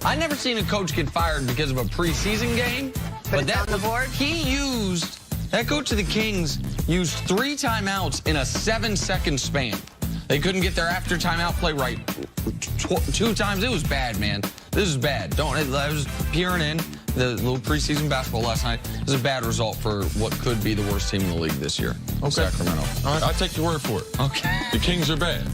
I never seen a coach get fired because of a preseason game. But that on the board? That coach of the Kings used 3 timeouts in a 7-second span. They couldn't get their after timeout play right 2 times. It was bad, man. This is bad. I was peering in the little preseason basketball last night. This is a bad result for what could be the worst team in the league this year. Okay. Sacramento. All right, I'll take your word for it. Okay. The Kings are bad.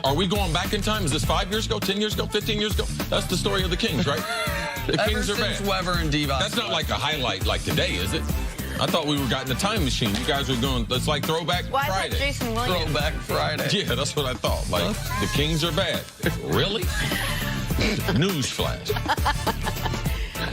Are we going back in time? Is this 5 years ago, 10 years ago, 15 years ago? That's the story of the Kings, right? The Kings are bad. Weber and Divac. That's not like a highlight like today, is it? I thought we were got in the time machine. You guys were going, it's like Throwback Well, I thought Friday. Jason Williams. Throwback Friday. Yeah, that's what I thought. Like, the Kings are bad. Really? Newsflash.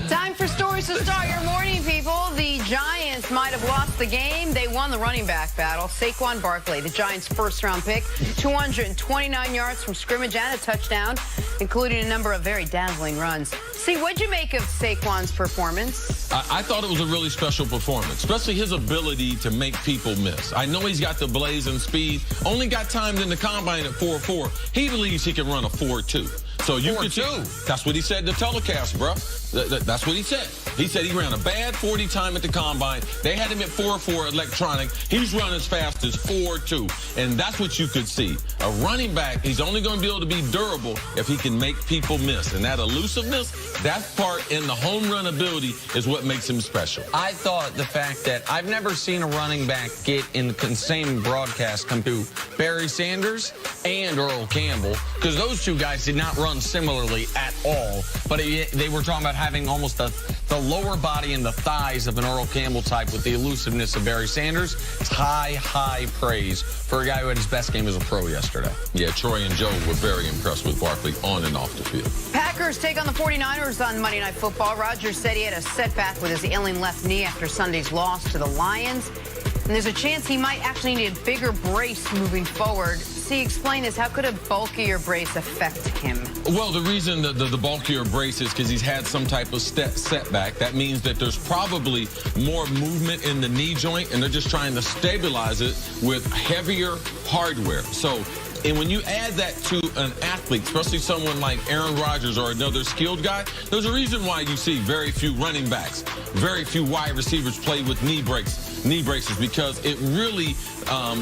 Time for stories to start your morning, people. The Giants might have lost the game. They won the running back battle. Saquon Barkley, the Giants' first-round pick, 229 yards from scrimmage and a touchdown, including a number of very dazzling runs. See, what'd you make of Saquon's performance? I thought it was a really special performance, especially his ability to make people miss. I know he's got the blazing speed, only got timed in the combine at 4.4. He believes he can run a 4.2. So you could see, that's what he said in the telecast, bro. That's what he said. He said he ran a bad 40 time at the combine. They had him at 4.4 electronic. He's running as fast as 4.2. And that's what you could see. A running back, he's only going to be able to be durable if he can make people miss. And that elusiveness, that part in the home run ability is what makes him special. I thought the fact that I've never seen a running back get in the same broadcast come to Barry Sanders and Earl Campbell, because those two guys did not run similarly at all. But they were talking about having almost the lower body and the thighs of an Earl Campbell type with the elusiveness of Barry Sanders. It's high praise for a guy who had his best game as a pro yesterday. Yeah, Troy and Joe were very impressed with Barkley on and off the field. Packers take on the 49ers on Monday Night Football. Rodgers said he had a setback with his ailing left knee after Sunday's loss to the Lions. And there's a chance he might actually need a bigger brace moving forward. See, explain this. How could a bulkier brace affect him? Well, the reason the bulkier brace is because he's had some type of setback. That means that there's probably more movement in the knee joint, and they're just trying to stabilize it with heavier hardware. So, and when you add that to an athlete, especially someone like Aaron Rodgers or another skilled guy, there's a reason why you see very few running backs, very few wide receivers play with knee braces, because it really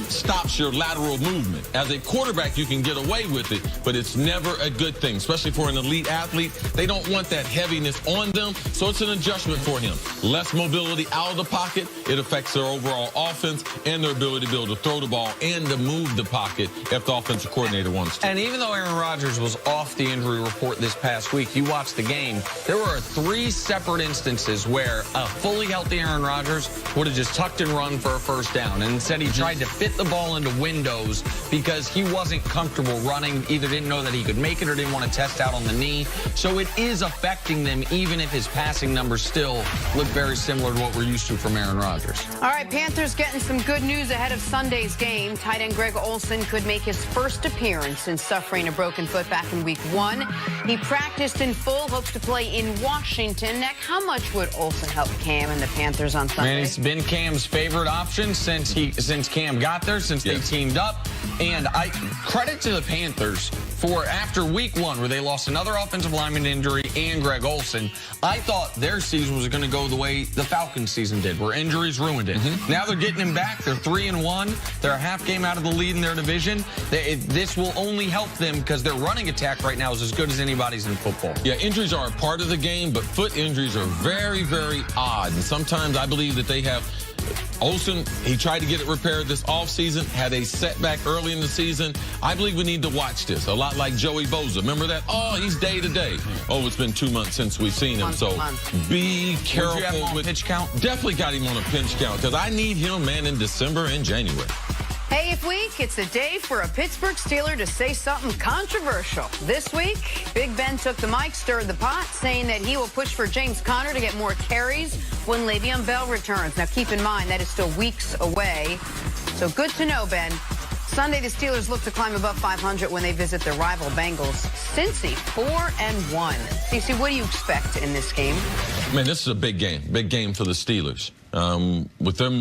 stops your lateral movement. As a quarterback, you can get away with it, but it's never a good thing, especially for an elite athlete. They don't want that heaviness on them, so it's an adjustment for him. Less mobility out of the pocket. It affects their overall offense and their ability to be able to throw the ball and to move the pocket if the offensive coordinator wants to. And even though Aaron Rodgers was off the injury report this past week, you watched the game, there were 3 separate instances where a fully healthy Aaron Rodgers would have just tucked and run for a first down. And instead, he tried to fit the ball into windows because he wasn't comfortable running, either didn't know that he could make it or didn't want to test out on the knee. So it is affecting them, even if his passing numbers still look very similar to what we're used to from Aaron Rodgers. All right, Panthers getting some good news ahead of Sunday's game. Tight end Greg Olsen could make his first appearance since suffering a broken foot back in Week 1. He practiced in full, hopes to play in Washington. Nick, how much would Olsen help Cam and the Panthers on Sunday? Man, he's been Cam's favorite option since Cam got there, since they teamed up. And credit to the Panthers for after Week 1, where they lost another offensive lineman injury and Greg Olsen. I thought their season was going to go the way the Falcons season did, where injuries ruined it. Now they're getting him back. They're 3-1. They're a half game out of the lead in their division. This will only help them because their running attack right now is as good as anybody's in football. Yeah, injuries are a part of the game, but foot injuries are very, very odd. And sometimes I believe that they have Olsen, he tried to get it repaired this offseason, had a setback early in the season. I believe we need to watch this, a lot like Joey Bosa. Remember that? Oh, he's day to day. Oh, it's been 2 months since we've seen him, so be careful. Would you have him on pitch count? Definitely got him on a pinch count, because I need him, man, in December and January. Hey, week, it's a day for a Pittsburgh Steeler to say something controversial. This week, Big Ben took the mic, stirred the pot, saying that he will push for James Conner to get more carries when Le'Veon Bell returns. Now, keep in mind, that is still weeks away. So good to know, Ben. Sunday, the Steelers look to climb above 500 when they visit their rival Bengals. Cincy, 4-1. CC, what do you expect in this game? Man, this is a big game for the Steelers. With them